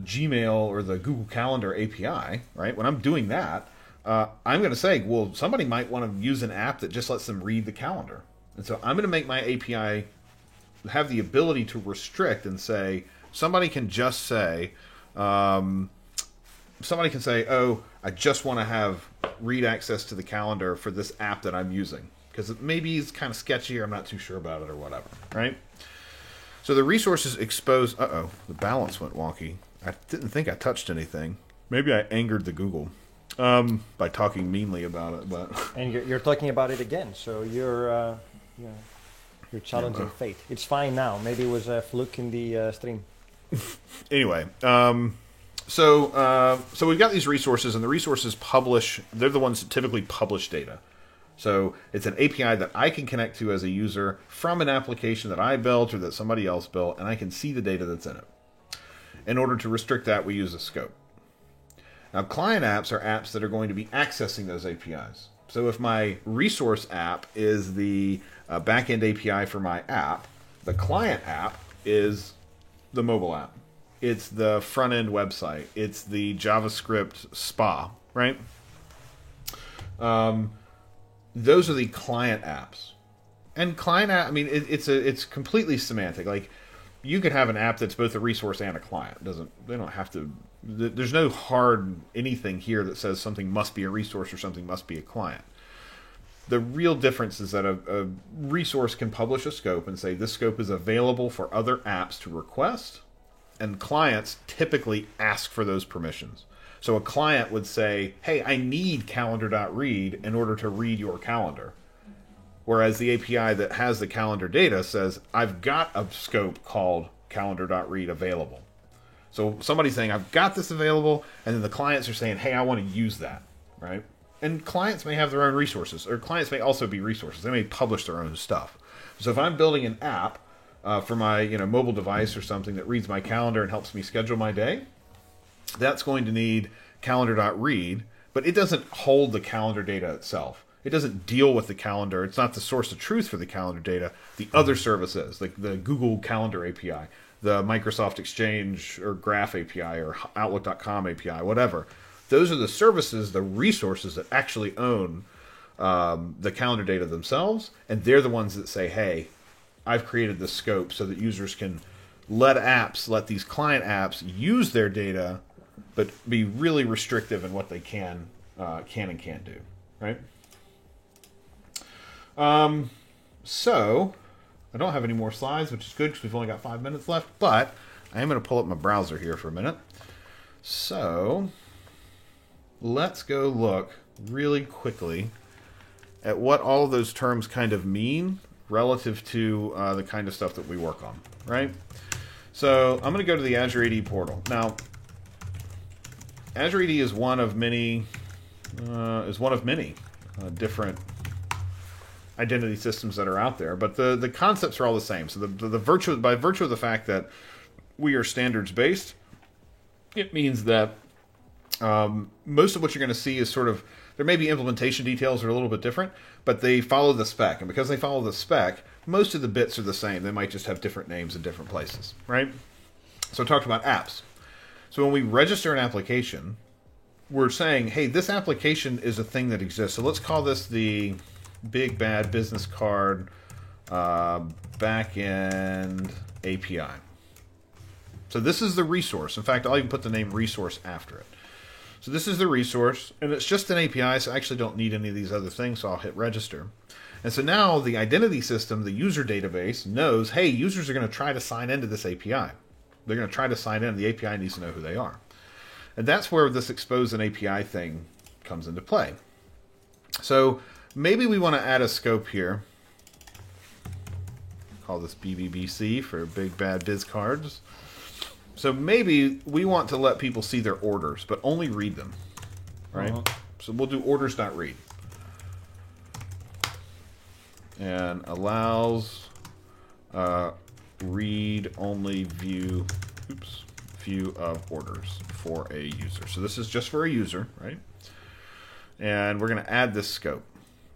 Gmail or the Google Calendar API, right? When I'm doing that, I'm going to say, well, somebody might want to use an app that just lets them read the calendar. And so I'm going to make my API have the ability to restrict and say, somebody can say, oh, I just want to have read access to the calendar for this app that I'm using. Because maybe it's kind of sketchy or I'm not too sure about it or whatever, right? So the resources expose... Uh-oh, the balance went wonky. I didn't think I touched anything. Maybe I angered the Google by talking meanly about it. But And you're talking about it again, so you're challenging fate. It's fine now. Maybe it was a fluke in the stream. Anyway, so we've got these resources, and the resources publish... They're the ones that typically publish data. So it's an API that I can connect to as a user from an application that I built or that somebody else built, and I can see the data that's in it. In order to restrict that, we use a scope. Now, client apps are apps that are going to be accessing those APIs. So if my resource app is the backend API for my app, the client app is the mobile app. It's the front-end website. It's the JavaScript SPA, right? Those are the client apps. And client app, it's completely semantic. Like, you could have an app that's both a resource and a client. They don't have to. There's no hard anything here that says something must be a resource or something must be a client. The real difference is that a resource can publish a scope and say this scope is available for other apps to request, and clients typically ask for those permissions. So a client would say, hey, I need calendar.read in order to read your calendar. Whereas the API that has the calendar data says, I've got a scope called calendar.read available. So somebody's saying, I've got this available, and then the clients are saying, hey, I want to use that, right? And clients may have their own resources, or clients may also be resources. They may publish their own stuff. So if I'm building an app for my mobile device or something that reads my calendar and helps me schedule my day, that's going to need calendar.read, but it doesn't hold the calendar data itself. It doesn't deal with the calendar. It's not the source of truth for the calendar data. The other services, like the Google Calendar API, the Microsoft Exchange or Graph API or Outlook.com API, whatever. Those are the services, the resources that actually own the calendar data themselves, and they're the ones that say, hey, I've created this scope so that users can let these client apps use their data, but be really restrictive in what they can and can't do, right? So I don't have any more slides, which is good because we've only got 5 minutes left, but I am going to pull up my browser here for a minute. So let's go look really quickly at what all of those terms kind of mean relative to the kind of stuff that we work on, right? So I'm going to go to the Azure AD portal. Now, Azure AD is one of many different identity systems that are out there, but the concepts are all the same. So by virtue of the fact that we are standards based, it means that most of what you're going to see is sort of, there may be implementation details that are a little bit different, but they follow the spec, and because they follow the spec, most of the bits are the same. They might just have different names in different places, right? So I talked about apps. So when we register an application, we're saying, hey, this application is a thing that exists. So let's call this the Big Bad Business Card Backend API. So this is the resource. In fact, I'll even put the name resource after it. So this is the resource, and it's just an API, so I actually don't need any of these other things, so I'll hit register. And so now the identity system, the user database, knows, hey, users are going to try to sign into this API. They're going to try to sign in. The API needs to know who they are. And that's where this expose an API thing comes into play. So maybe we want to add a scope here. Call this BBBC for Big Bad Biz Cards. So maybe we want to let people see their orders, but only read them, right? So we'll do orders.read. And allows read-only view of orders for a user. So this is just for a user, right? And we're going to add this scope.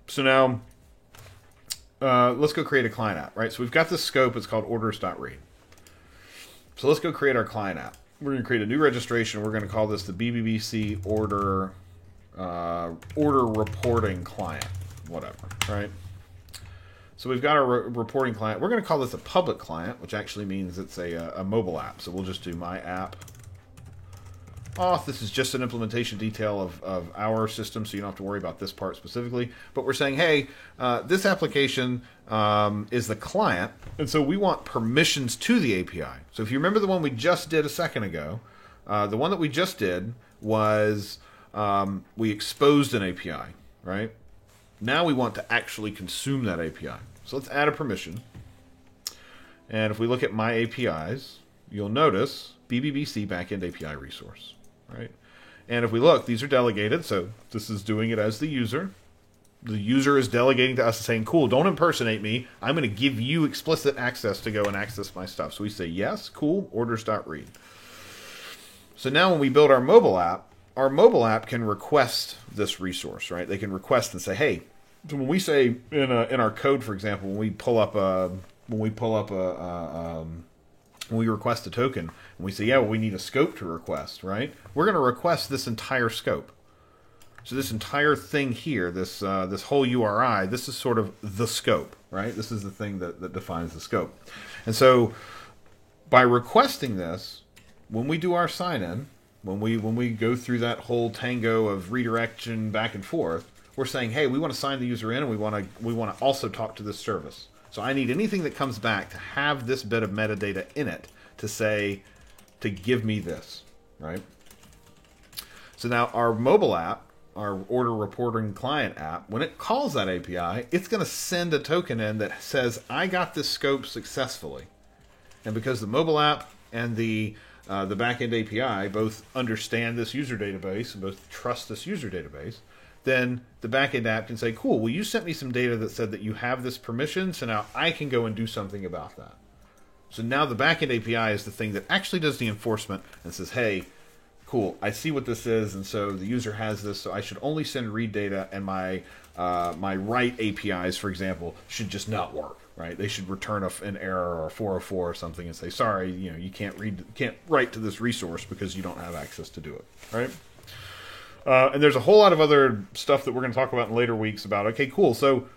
So now, let's go create a client app, right? So we've got this scope. It's called orders.read. So let's go create our client app. We're going to create a new registration. We're going to call this the BBBC order reporting client, whatever, right? So we've got our reporting client. We're going to call this a public client, which actually means it's a mobile app. So we'll just do my app. This is just an implementation detail of our system, so you don't have to worry about this part specifically. But we're saying, hey, this application is the client, and so we want permissions to the API. So if you remember the one we just did a second ago, the one that we just did was we exposed an API, right? Now we want to actually consume that API. So let's add a permission. And if we look at my APIs, you'll notice BBBC Backend API resource, right? And if we look, these are delegated, so this is doing it as the user. The user is delegating to us and saying, cool, don't impersonate me. I'm going to give you explicit access to go and access my stuff. So we say, yes, cool, orders.read. So now when we build our mobile app can request this resource, right? They can request and say, hey, so when we say in our code, for example, when we request a token, and we say, yeah, well, we need a scope to request, right? We're going to request this entire scope. So this entire thing here, this whole URI, this is sort of the scope, right? This is the thing that defines the scope. And so by requesting this, when we do our sign-in, when we go through that whole tango of redirection back and forth, we're saying, hey, we want to sign the user in, and we want to also talk to this service. So I need anything that comes back to have this bit of metadata in it to say, to give me this, right? So now our mobile app, our order reporting client app, when it calls that API, it's going to send a token in that says, I got this scope successfully. And because the mobile app and the backend API both understand this user database and both trust this user database, then the backend app can say, cool, well, you sent me some data that said that you have this permission, so now I can go and do something about that. So now the backend API is the thing that actually does the enforcement and says, hey, cool, I see what this is, and so the user has this, so I should only send read data, and my write APIs, for example, should just not work, right? They should return an error or a 404 or something and say, sorry, you can't write to this resource because you don't have access to do it, right? And there's a whole lot of other stuff that we're going to talk about in later weeks about, okay, cool, so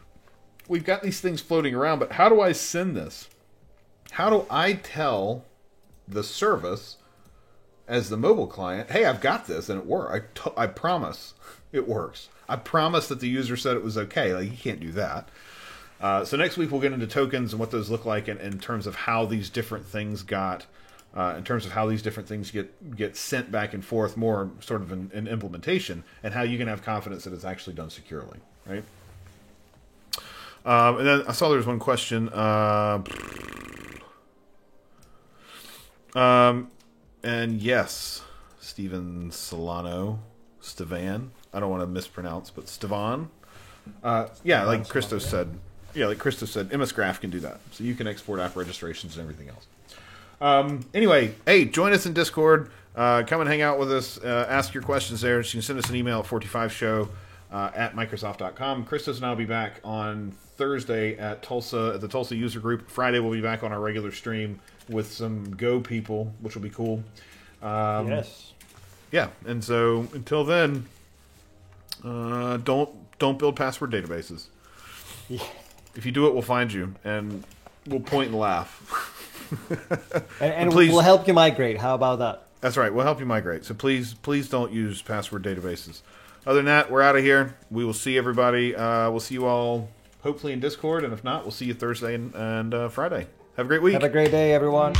we've got these things floating around, but how do I send this? How do I tell the service as the mobile client, hey, I've got this and it works. I promise it works. I promise that the user said it was okay. Like, you can't do that. So next week we'll get into tokens and what those look like in terms of how these different things get sent back and forth, more sort of in implementation, and how you can have confidence that it's actually done securely, right? And then I saw there was one question. And yes, Steven Solano, Stevan. I don't want to mispronounce, but Stevan. Yeah, like Christos said. Yeah, like Christos said, MS Graph can do that. So you can export app registrations and everything else. Anyway, hey, join us in Discord. Come and hang out with us. Ask your questions there. You can send us an email at 45show at Microsoft.com. Christos and I will be back on Thursday at Tulsa, at the Tulsa User Group. Friday we'll be back on our regular stream with some Go people, which will be cool. Yes. Yeah, and so until then, don't build password databases. Yeah. If you do it, we'll find you, and we'll point and laugh. and we'll help you migrate. How about that? That's right. We'll help you migrate. So please don't use password databases. Other than that, we're out of here. We will see everybody. We'll see you all hopefully in Discord, and if not, we'll see you Thursday and Friday. Have a great week. Have a great day, everyone.